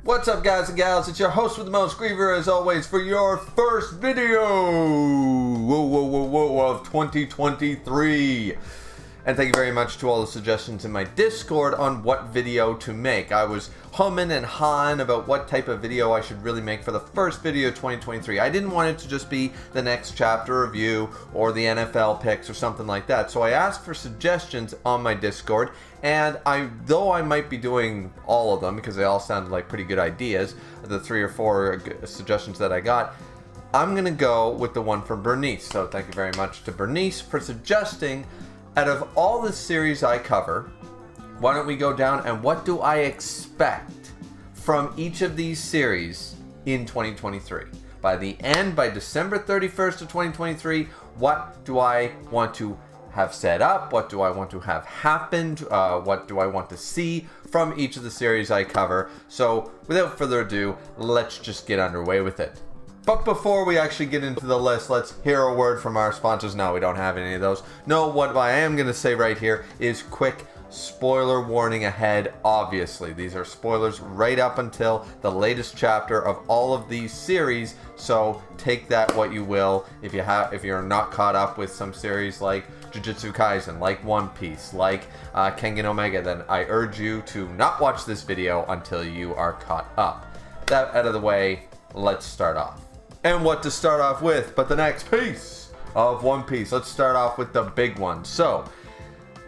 What's up, guys and gals? It's your host with the most, Griever, as always, for your first video of 2023. And thank you very much to all the suggestions in my Discord on what video to make. I was humming and hawing about what type of video I should really make for the first video of 2023. I didn't want it to just be the next chapter review or the NFL picks or something like that. So I asked for suggestions on my Discord, and though I might be doing all of them because they all sounded like pretty good ideas, the 3 or 4 suggestions that I got, I'm going to go with the one from Bernice. So thank you very much to Bernice for suggesting, out of all the series I cover, why don't we go down and what do I expect from each of these series in 2023? By the end, by December 31st of 2023, what do I want to have set up? What do I want to have happened? What do I want to see from each of the series I cover? So without further ado, let's just get underway with it. But before we actually get into the list, let's hear a word from our sponsors. No, we don't have any of those. No, what I am going to say right here is quick spoiler warning ahead. Obviously, these are spoilers right up until the latest chapter of all of these series. So take that what you will. If you're not caught up with some series like Jujutsu Kaisen, like One Piece, like Kengan Omega, then I urge you to not watch this video until you are caught up. That out of the way, let's start off. And what to start off with but the next piece of One Piece. Let's start off with the big one. So,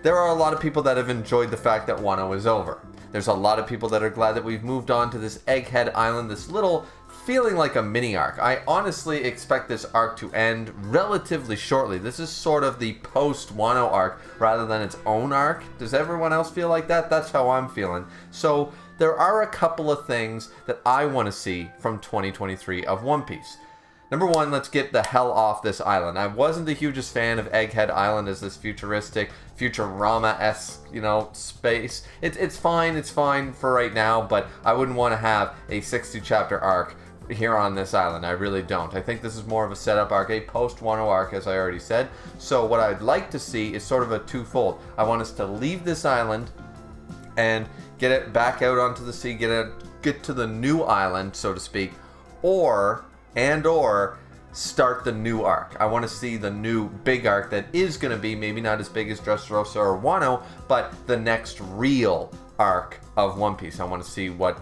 there are a lot of people that have enjoyed the fact that Wano is over. There's a lot of people that are glad that we've moved on to this Egghead Island, this little feeling like a mini arc. I honestly expect this arc to end relatively shortly. This is sort of the post-Wano arc rather than its own arc. Does everyone else feel like that? That's how I'm feeling. So, there are a couple of things that I want to see from 2023 of One Piece. Number one, let's get the hell off this island. I wasn't the hugest fan of Egghead Island as this futuristic, Futurama-esque, space. It's fine for right now, but I wouldn't want to have a 60-chapter arc here on this island. I really don't. I think this is more of a setup arc, a post-Wano arc, as I already said. So what I'd like to see is sort of a twofold. I want us to leave this island and get it back out onto the sea, get to the new island, so to speak, or start the new arc. I want to see the new big arc that is going to be maybe not as big as Dressrosa or Wano, but the next real arc of One Piece. I want to see where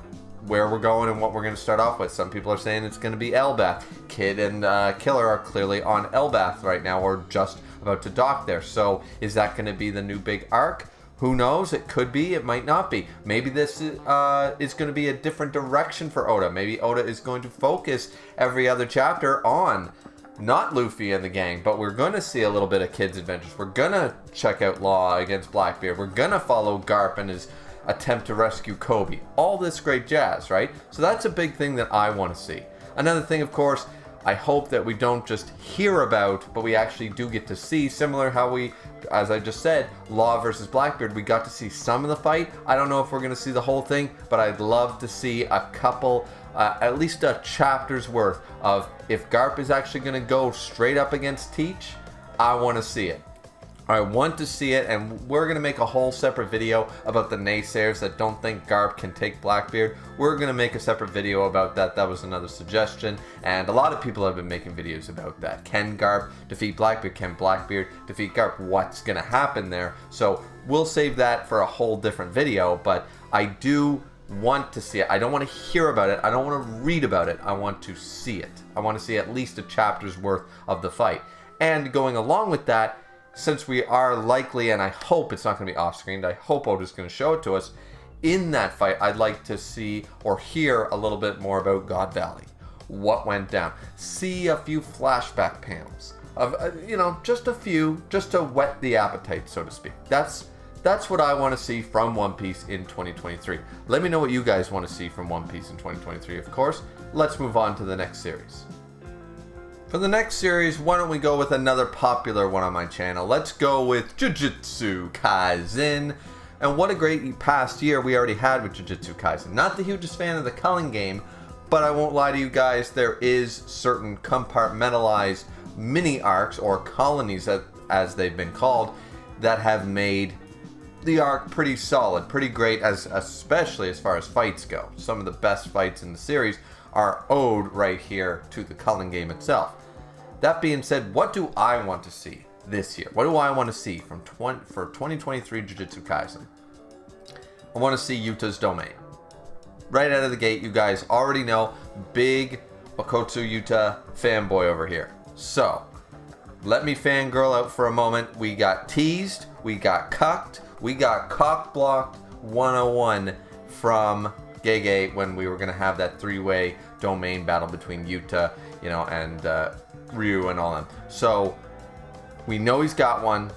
we're going and what we're going to start off with. Some people are saying it's going to be Elbaf. Kid and Killer are clearly on Elbaf right now, or just about to dock there. So is that going to be the new big arc? Who knows? It could be, it might not be. Maybe this is going to be a different direction for Oda. Maybe Oda is going to focus every other chapter on not Luffy and the gang, but we're going to see a little bit of Kid's adventures. We're going to check out Law against Blackbeard. We're going to follow Garp and his attempt to rescue Kobe. All this great jazz, right? So that's a big thing that I want to see. Another thing, of course, I hope that we don't just hear about, but we actually do get to see, similar how we, as I just said, Law versus Blackbeard, we got to see some of the fight. I don't know if we're going to see the whole thing, but I'd love to see a couple, at least a chapter's worth of if Garp is actually going to go straight up against Teach. I want to see it. I want to see it, and we're going to make a whole separate video about the naysayers that don't think Garp can take Blackbeard. We're going to make a separate video about that. That was another suggestion, and a lot of people have been making videos about that. Can Garp defeat Blackbeard? Can Blackbeard defeat Garp? What's going to happen there? So we'll save that for a whole different video, but I do want to see it. I don't want to hear about it. I don't want to read about it. I want to see it. I want to see at least a chapter's worth of the fight. And going along with that, since we are likely, and I hope it's not going to be off-screen, I hope Oda's going to show it to us, in that fight, I'd like to see or hear a little bit more about God Valley. What went down. See a few flashback panels. Of just a few, just to whet the appetite, so to speak. That's what I want to see from One Piece in 2023. Let me know what you guys want to see from One Piece in 2023, of course. Let's move on to the next series. For the next series, why don't we go with another popular one on my channel. Let's go with Jujutsu Kaisen. And what a great past year we already had with Jujutsu Kaisen. Not the hugest fan of the culling game, but I won't lie to you guys, there is certain compartmentalized mini arcs or colonies, as they've been called, that have made the arc pretty solid, pretty great, especially as far as fights go. Some of the best fights in the series are owed right here to the culling game itself. That being said, what do I want to see this year? What do I want to see for 2023 Jujutsu Kaisen? I want to see Yuta's domain. Right out of the gate, you guys already know, big Okotsu Yuta fanboy over here. So, let me fangirl out for a moment. We got teased, we got cucked, we got cock-blocked 101 from Gege when we were going to have that three-way domain battle between Yuta, and Ryu and all them. So, we know he's got one.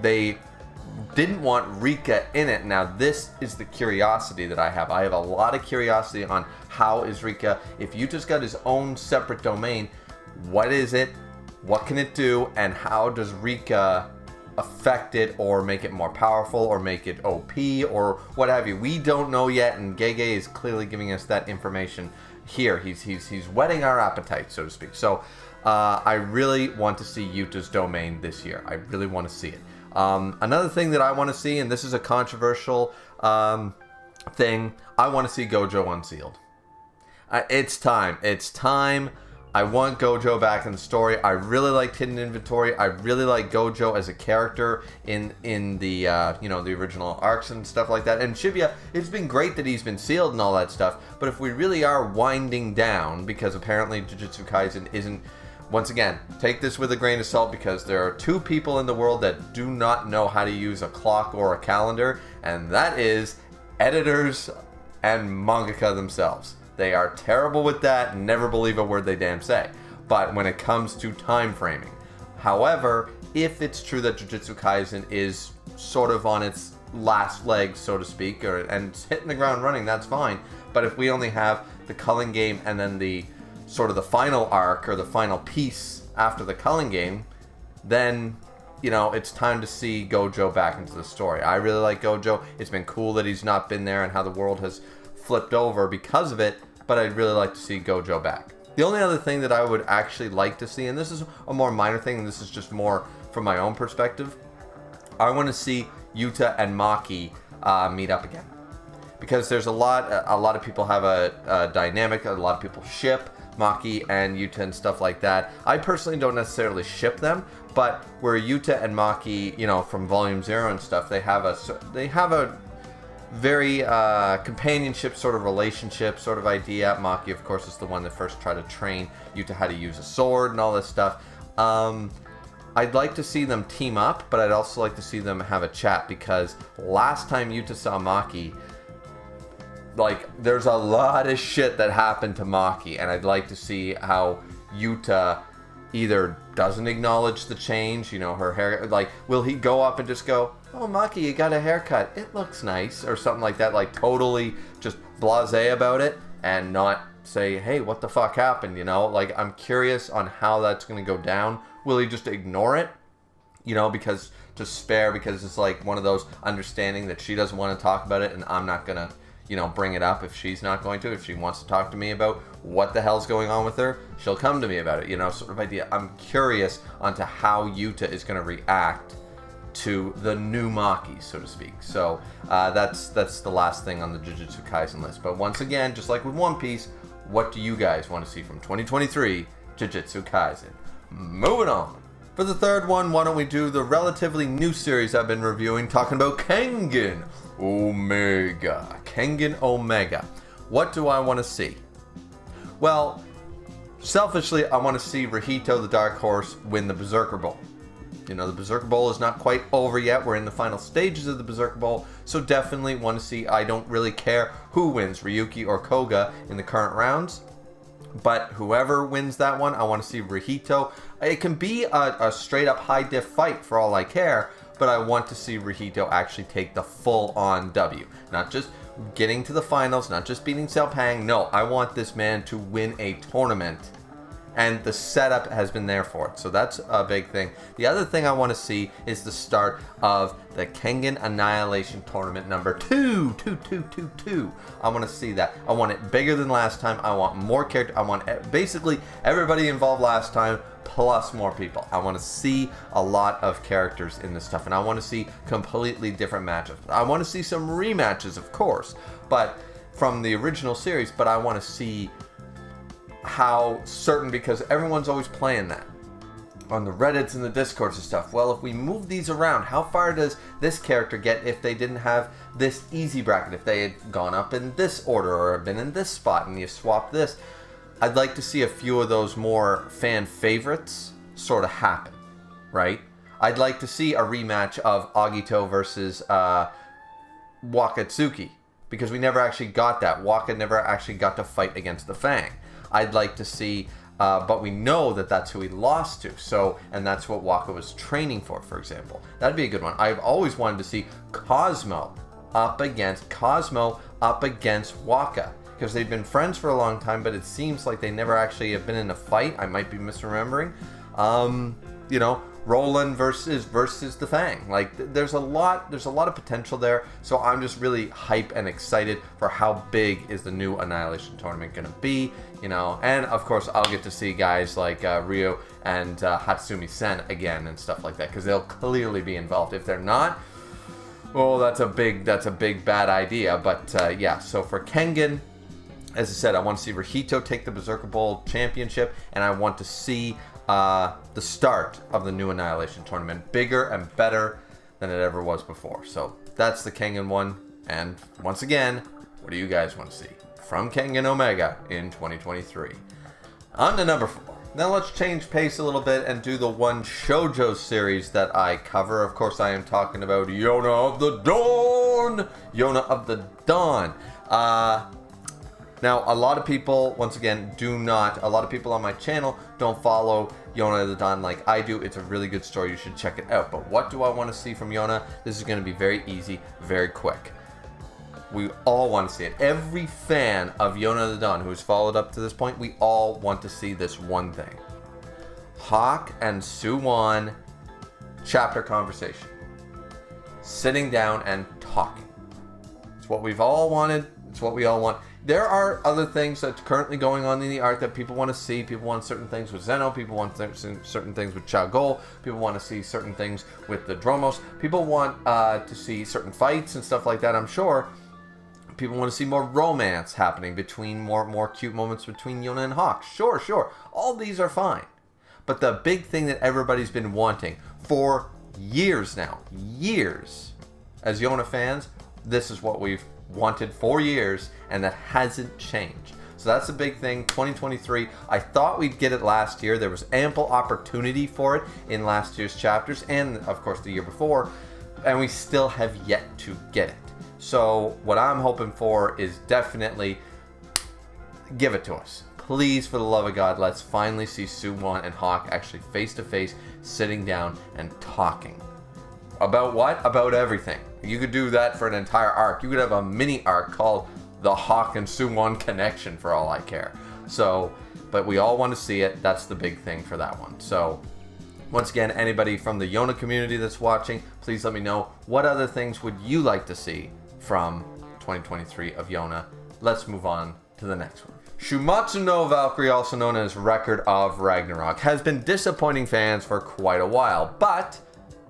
They didn't want Rika in it. Now, this is the curiosity that I have. I have a lot of curiosity on how is Rika. If Yuta's got his own separate domain, what is it? What can it do? And how does Rika affect it or make it more powerful or make it OP or what have you? We don't know yet, and Gege is clearly giving us that information here. He's whetting our appetite, so to speak. So I really want to see Yuta's domain this year. I really want to see it. Another thing that I want to see, and this is a controversial thing, I want to see Gojo unsealed. It's time. It's time. I want Gojo back in the story. I really liked Hidden Inventory. I really like Gojo as a character in the the original arcs and stuff like that. And Shibuya, it's been great that he's been sealed and all that stuff. But if we really are winding down, because apparently Jujutsu Kaisen isn't. Once again, take this with a grain of salt because there are two people in the world that do not know how to use a clock or a calendar, and that is editors and mangaka themselves. They are terrible with that and never believe a word they damn say. But when it comes to time framing. However, if it's true that Jujutsu Kaisen is sort of on its last legs, so to speak, and it's hitting the ground running, that's fine. But if we only have the culling game and then the sort of the final arc or the final piece after the culling game, then it's time to see Gojo back into the story. I really like Gojo. It's been cool that he's not been there and how the world has flipped over because of it, but I'd really like to see Gojo back. The only other thing that I would actually like to see, and this is a more minor thing, and this is just more from my own perspective, I want to see Yuta and Maki meet up again. Because there's a lot of people have a dynamic, a lot of people ship Maki and Yuta and stuff like that. I personally don't necessarily ship them, but where Yuta and Maki, from Volume 0 and stuff, they have a very companionship sort of relationship sort of idea. Maki, of course, is the one that first tried to train Yuta how to use a sword and all this stuff. I'd like to see them team up, but I'd also like to see them have a chat, because last time Yuta saw Maki, there's a lot of shit that happened to Maki, and I'd like to see how Yuta either doesn't acknowledge the change, her hair, will he go up and just go, "Oh, Maki, you got a haircut, it looks nice," or something like that, totally just blasé about it, and not say, "Hey, what the fuck happened?" I'm curious on how that's going to go down. Will he just ignore it, because it's one of those understanding that she doesn't want to talk about it, and I'm not going to bring it up if she's not going to. If she wants to talk to me about what the hell's going on with her, she'll come to me about it, sort of idea. I'm curious onto how Yuta is going to react to the new Maki, so to speak. So that's the last thing on the Jujutsu Kaisen list. But once again, just like with One Piece, what do you guys want to see from 2023 Jujutsu Kaisen? Moving on. For the third one, why don't we do the relatively new series I've been reviewing, talking about Kengan Omega. Kengan Omega. What do I want to see? Well, selfishly, I want to see Rahito, the Dark Horse, win the Berserker Bowl. The Berserker Bowl is not quite over yet. We're in the final stages of the Berserker Bowl, so definitely want to see. I don't really care who wins, Ryuki or Koga, in the current rounds. But whoever wins that one, I want to see Rahito. It can be a straight-up high-diff fight for all I care, but I want to see Rahito actually take the full-on W. Not just getting to the finals, not just beating Xiao Pang. No, I want this man to win a tournament And the setup has been there for it. So that's a big thing. The other thing I want to see is the start of the Kengan Annihilation Tournament number 2. I want to see that. I want it bigger than last time. I want more characters. I want basically everybody involved last time plus more people. I want to see a lot of characters in this stuff. And I want to see completely different matchups. I want to see some rematches, of course, but from the original series. But I want to see how certain, because everyone's always playing that on the Reddits and the Discords and stuff. Well, if we move these around, how far does this character get if they didn't have this easy bracket, if they had gone up in this order or been in this spot and you swap this? I'd like to see a few of those more fan favorites sort of happen, right? I'd like to see a rematch of Agito versus Wakatsuki, because we never actually got that. Waka never actually got to fight against the Fang. I'd like to see, but we know that that's who he lost to. So, and that's what Waka was training for example. That'd be a good one. I've always wanted to see Cosmo up against Waka, because they've been friends for a long time, but it seems like they never actually have been in a fight. I might be misremembering. You know, Roland versus the Fang. Like, there's a lot of potential there. So I'm just really hype and excited for how big is the new Annihilation Tournament going to be, you know. And of course I'll get to see guys like Ryo and Hatsumi Sen again and stuff like that, because they'll clearly be involved. If they're not, well, that's a big bad idea. But yeah, so for Kengan, as I said, I want to see Rahito take the Berserker Bowl championship, and I want to see the start of the new Annihilation Tournament bigger and better than it ever was before. So that's the Kengan one. And once again, what do you guys want to see from Kengan Omega in 2023? On to number 4. Now let's change pace a little bit and do the one shoujo series that I cover. Of course, I am talking about Yona of the Dawn. Yona of the Dawn. Now, a lot of people, once again, a lot of people on my channel don't follow Yona of the Dawn like I do. It's a really good story. You should check it out. But what do I want to see from Yona? This is going to be very easy, very quick. We all want to see it. Every fan of Yona of the Dawn who's followed up to this point, we all want to see this one thing. Hawk and Suwon chapter conversation. Sitting down and talking. It's what we've all wanted. It's what we all want. There are other things that's currently going on in the art that people want to see. People want certain things with Zeno. People want certain things with Chagol. People want to see certain things with the Dromos. People want to see certain fights and stuff like that, I'm sure. People want to see more romance happening between, more cute moments between Yona and Hawk. Sure. All these are fine. But the big thing that everybody's been wanting for years now, as Yona fans, this is what we've wanted for years, and that hasn't changed. So that's a big thing. 2023, I thought we'd get it last year. There was ample opportunity for it in last year's chapters and of course the year before, and we still have yet to get it. So what I'm hoping for is definitely give it to us. Please, for the love of God, let's finally see Suwon and Hawk actually face to face, sitting down and talking. About what? About everything. You could do that for an entire arc. You could have a mini arc called the Hawk and Suwon Connection for all I care. So, but we all want to see it. That's the big thing for that one. So, once again, anybody from the Yona community that's watching, please let me know what other things would you like to see from 2023 of Yona. Let's move on to the next one. Shumatsu no Valkyrie, also known as Record of Ragnarok, has been disappointing fans for quite a while, but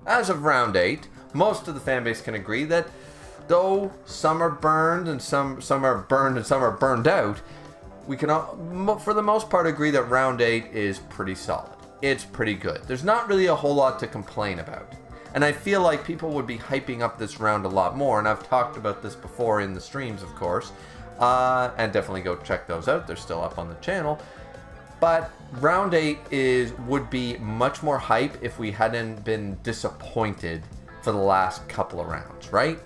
as of round 8, most of the fanbase can agree that though some are burned and some are burned and some are burned out, we can all, for the most part, agree that round 8 is pretty solid. It's pretty good. There's not really a whole lot to complain about. And I feel like people would be hyping up this round a lot more, and I've talked about this before in the streams, of course. And definitely go check those out. They're still up on the channel. But round 8 would be much more hype if we hadn't been disappointed for the last couple of rounds, right?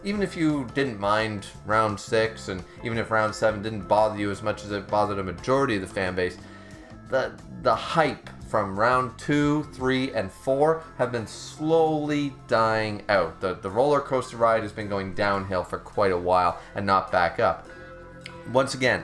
Even if you didn't mind round 6, and even if round 7 didn't bother you as much as it bothered a majority of the fan base, the hype from round 2, 3, and 4 have been slowly dying out. The roller coaster ride has been going downhill for quite a while and not back up. Once again,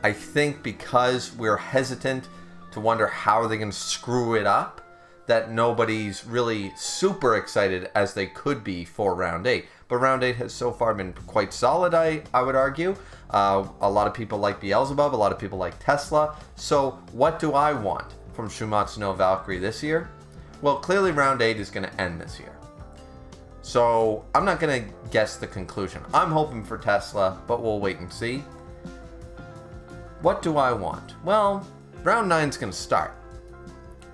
I think because we're hesitant to wonder how are they going to screw it up, that nobody's really super excited as they could be for round 8. But round 8 has so far been quite solid, I would argue. A lot of people like Beelzebub, a lot of people like Tesla. So what do I want from Shumatsu no Valkyrie this year? Well, clearly round 8 is going to end this year. So I'm not going to guess the conclusion. I'm hoping for Tesla, but we'll wait and see. What do I want? Well, round 9 is going to start.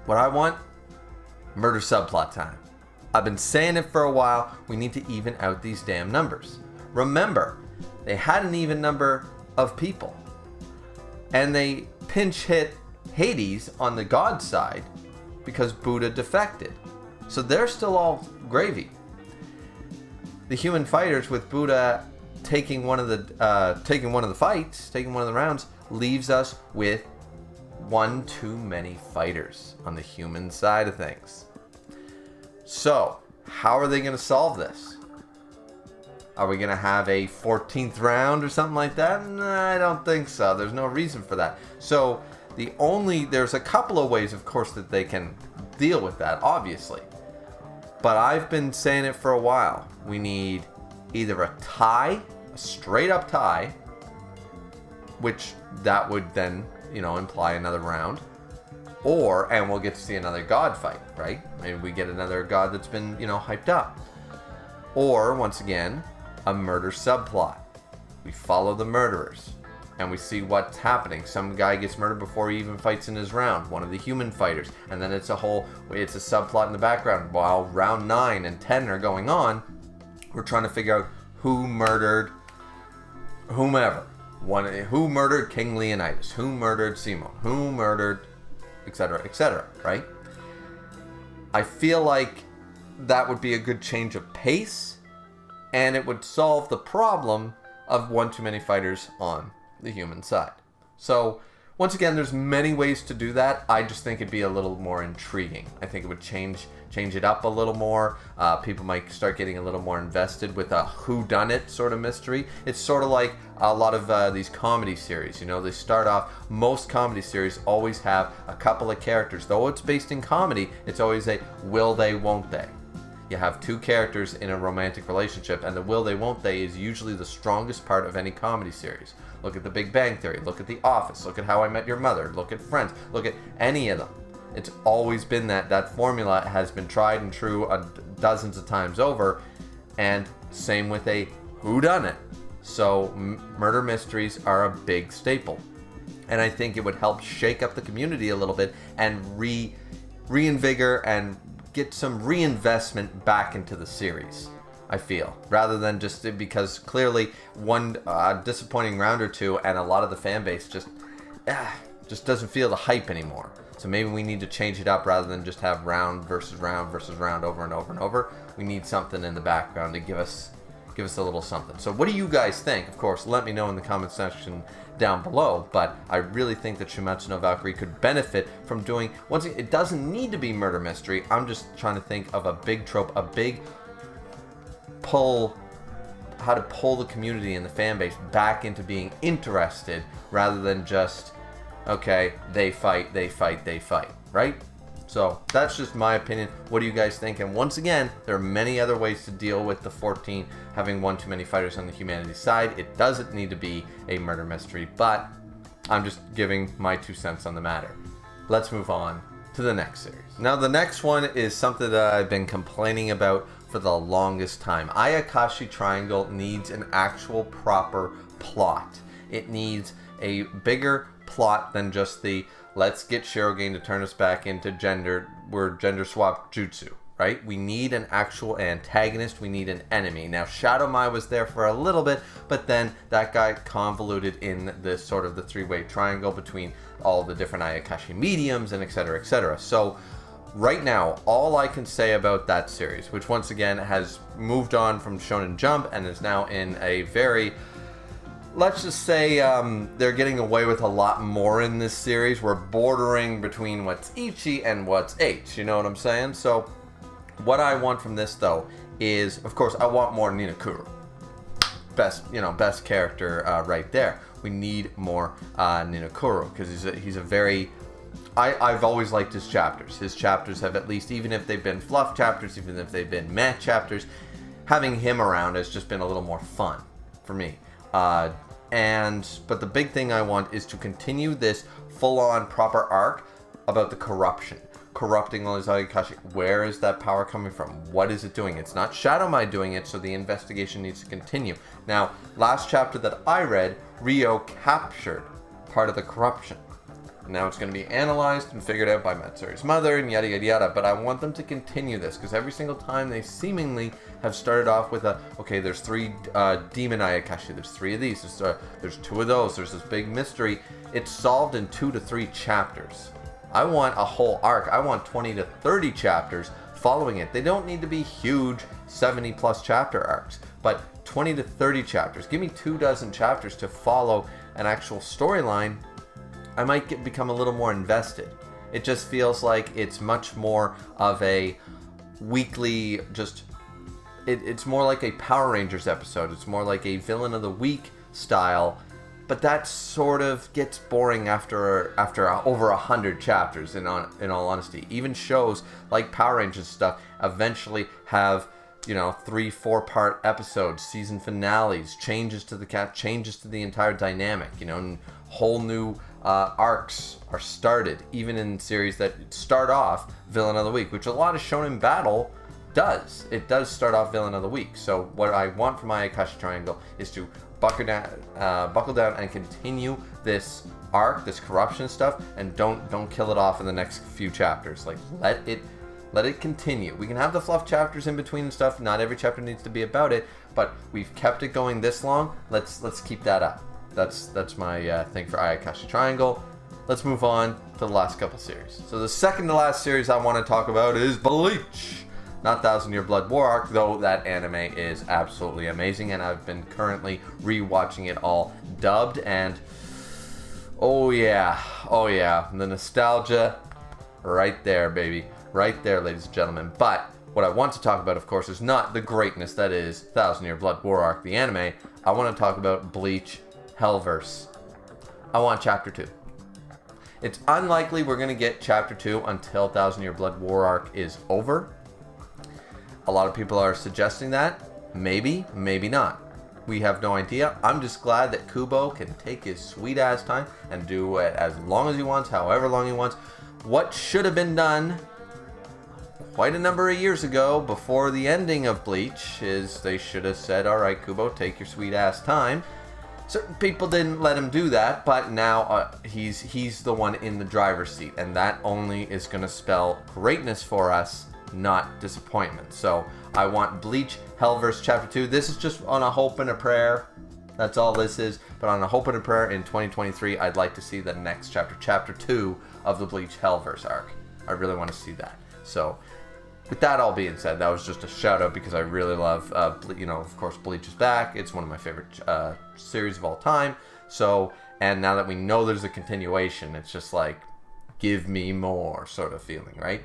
What I want? Murder subplot time. I've been saying it for a while. We need to even out these damn numbers. Remember, they had an even number of people. And they pinch hit Hades on the god side because Buddha defected. So they're still all gravy. The human fighters, with Buddha taking one of the rounds, leaves us with one too many fighters on the human side of things. So, how are they going to solve this? Are we going to have a 14th round or something like that? Nah, I don't think so. There's no reason for that. So, there's a couple of ways, of course, that they can deal with that, obviously. But I've been saying it for a while. We need either a tie, a straight up tie, which that would then, imply another round. And we'll get to see another god fight, right? Maybe we get another god that's been, hyped up. Or, once again, a murder subplot. We follow the murderers, and we see what's happening. Some guy gets murdered before he even fights in his round, one of the human fighters. And then it's a subplot in the background. While round 9 and 10 are going on, we're trying to figure out who murdered whomever. Who murdered King Leonidas? Who murdered Simon? Who murdered... etc., right? I feel like that would be a good change of pace, and it would solve the problem of one too many fighters on the human side. So, once again, there's many ways to do that. I just think it'd be a little more intriguing. I think it would change it up a little more. People might start getting a little more invested with a whodunit sort of mystery. It's sort of like a lot of these comedy series. They start off, most comedy series always have a couple of characters. Though it's based in comedy, it's always a will they, won't they. You have two characters in a romantic relationship, and the will they, won't they is usually the strongest part of any comedy series. Look at The Big Bang Theory, look at The Office, look at How I Met Your Mother, look at Friends, look at any of them. It's always been that formula has been tried and true dozens of times over, and same with a whodunit. So murder mysteries are a big staple, and I think it would help shake up the community a little bit and reinvigor and get some reinvestment back into the series. I feel, rather than just because clearly one disappointing round or two, and a lot of the fan base just doesn't feel the hype anymore. So maybe we need to change it up rather than just have round versus round versus round over and over and over. We need something in the background to give us a little something. So what do you guys think? Of course, let me know in the comment section down below, but I really think that Shumatsu no Valkyrie could benefit from doing, once again, it doesn't need to be murder mystery. I'm just trying to think of a big trope, a big how to pull the community and the fan base back into being interested rather than just, okay, they fight, right? So that's just my opinion. What do you guys think? And once again, there are many other ways to deal with the 14 having one too many fighters on the humanity side. It doesn't need to be a murder mystery, but I'm just giving my 2 cents on the matter. Let's move on to the next series. Now the next one is something that I've been complaining about for the longest time. Ayakashi Triangle needs an actual proper plot. It needs a bigger plot than just the let's get Shirogane to turn us back into gender swap jutsu, right? We need an actual antagonist. We need an enemy. Now Shadow Mai was there for a little bit, but then that got convoluted in this sort of the three-way triangle between all the different Ayakashi mediums and etc., etc. So right now, all I can say about that series, which once again has moved on from Shonen Jump and is now in a very, let's just say, they're getting away with a lot more in this series. We're bordering between what's Ichi and what's H, you know what I'm saying? So what I want from this though is, of course, I want more Ninokuru. Best character right there. We need more Ninokuru because he's a very I've always liked his chapters. His chapters have, at least, even if they've been fluff chapters, even if they've been meh chapters, having him around has just been a little more fun for me. But the big thing I want is to continue this full-on proper arc about the corrupting all these Ayakashi. Where is that power coming from? What is it doing? It's not Shadow Mai doing it, so the investigation needs to continue. Now, last chapter that I read, Ryo captured part of the corruption. Now it's going to be analyzed and figured out by Matsuri's mother and yada yada yada, but I want them to continue this, because every single time they seemingly have started off with okay, there's 3 demon Ayakashi, there's 3 of these, there's 2 of those, there's this big mystery. It's solved in 2 to 3 chapters. I want a whole arc. I want 20 to 30 chapters following it. They don't need to be huge 70 plus chapter arcs, but 20 to 30 chapters. Give me 24 chapters to follow an actual storyline. I might become a little more invested. It just feels like it's much more of a weekly, it's more like a Power Rangers episode. It's more like a Villain of the Week style, but that sort of gets boring after over 100 chapters, in all honesty. Even shows like Power Rangers stuff eventually have, 3-4 part episodes, season finales, changes to the entire dynamic, and whole new arcs are started, even in series that start off Villain of the Week, which a lot of Shonen Battle does. It does start off Villain of the Week. So what I want from my Ayakashi Triangle is to buckle down and continue this arc, this corruption stuff, and don't kill it off in the next few chapters. Like, let it continue. We can have the fluff chapters in between and stuff. Not every chapter needs to be about it, but we've kept it going this long. Let's keep that up. That's my thing for Ayakashi Triangle. Let's move on to the last couple series. So the second to last series I want to talk about is Bleach. Not 1,000 Year Blood War Arc, though that anime is absolutely amazing, and I've been currently rewatching it all dubbed, and oh yeah, the nostalgia, right there, baby. Right there, ladies and gentlemen. But what I want to talk about, of course, is not the greatness that is 1,000 Year Blood War Arc, the anime. I want to talk about Bleach Hellverse. I want Chapter 2. It's unlikely we're going to get Chapter 2 until 1,000 Year Blood War Arc is over. A lot of people are suggesting that. Maybe, maybe not. We have no idea. I'm just glad that Kubo can take his sweet ass time and do it as long as he wants, however long he wants. What should have been done quite a number of years ago, before the ending of Bleach, is they should have said, alright Kubo, take your sweet ass time. Certain people didn't let him do that, but now he's the one in the driver's seat, and that only is going to spell greatness for us, not disappointment. So I want Bleach Hellverse Chapter 2. This is just on a hope and a prayer. That's all this is. But on a hope and a prayer, in 2023, I'd like to see the next chapter, Chapter 2 of the Bleach Hellverse arc. I really want to see that. So with that all being said, that was just a shout out because I really love, of course, Bleach is back. It's one of my favorite series of all time. So, and now that we know there's a continuation, it's just like, give me more sort of feeling, right?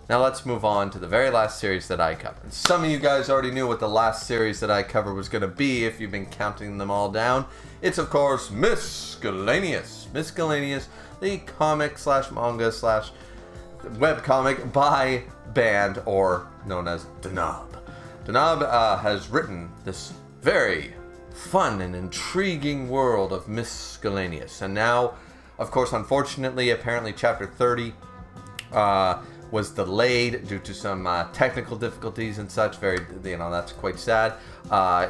Now let's move on to the very last series that I covered. Some of you guys already knew what the last series that I covered was going to be if you've been counting them all down. It's, of course, Miscellaneous. Miscellaneous, the comic slash manga slash webcomic by Band, or known as Danab. Danab has written this very fun and intriguing world of Miscellaneous. And now, of course, unfortunately, apparently Chapter 30 was delayed due to some technical difficulties and such. That's quite sad.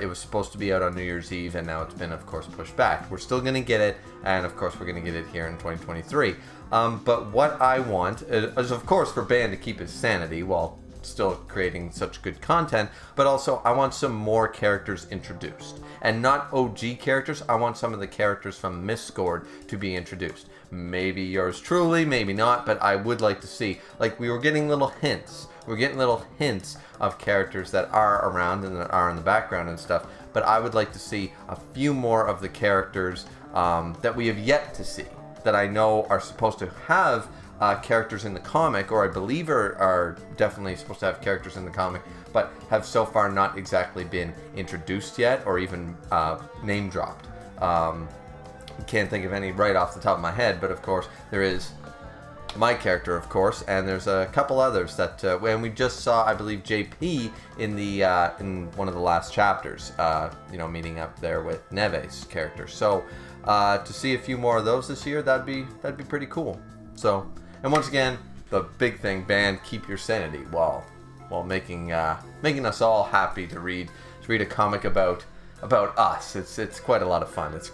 It was supposed to be out on New Year's Eve, and now it's been, of course, pushed back. We're still going to get it, and of course, we're going to get it here in 2023. But what I want is, of course, for Band to keep his sanity while still creating such good content, but also I want some more characters introduced. And not OG characters, I want some of the characters from Miscord to be introduced. Maybe yours truly, maybe not, but I would like to see, like, we were getting little hints. We're getting little hints of characters that are around and that are in the background and stuff, but I would like to see a few more of the characters that we have yet to see, that I know are supposed to have characters in the comic, or I believe are definitely supposed to have characters in the comic, but have so far not exactly been introduced yet, or even name dropped. Can't think of any right off the top of my head, but of course there is my character, of course, and there's a couple others that and we just saw, I believe, JP in the in one of the last chapters, you know, meeting up there with Neve's character. So to see a few more of those this year, that'd be pretty cool. So, and once again, the big thing, band, keep your sanity while making us all happy to read a comic about us. It's quite a lot of fun. It's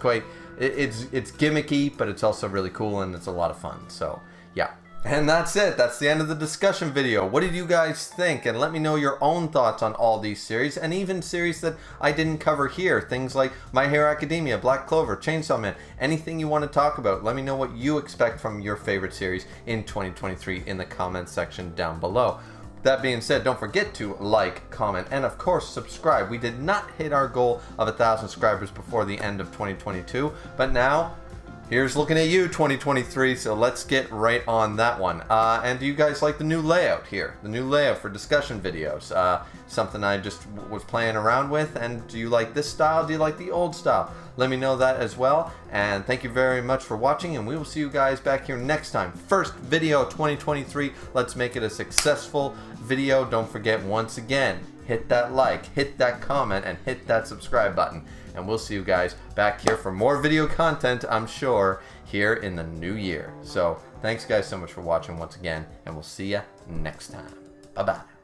gimmicky, but it's also really cool and it's a lot of fun. So yeah. And that's it. That's the end of the discussion video. What did you guys think? And let me know your own thoughts on all these series, and even series that I didn't cover here. Things like My Hero Academia, Black Clover, Chainsaw Man. Anything you want to talk about. Let me know what you expect from your favorite series in 2023 in the comments section down below. That being said, don't forget to like, comment, and of course subscribe. We did not hit our goal of 1,000 subscribers before the end of 2022, but now here's looking at you, 2023, so let's get right on that one. And do you guys like the new layout here? The new layout for discussion videos. Something I just was playing around with, and do you like this style? Do you like the old style? Let me know that as well, and thank you very much for watching, and we will see you guys back here next time. First video 2023, let's make it a successful video. Don't forget, once again, hit that like, hit that comment, and hit that subscribe button. And we'll see you guys back here for more video content, I'm sure, here in the new year. So, thanks guys so much for watching once again, and we'll see you next time. Bye-bye.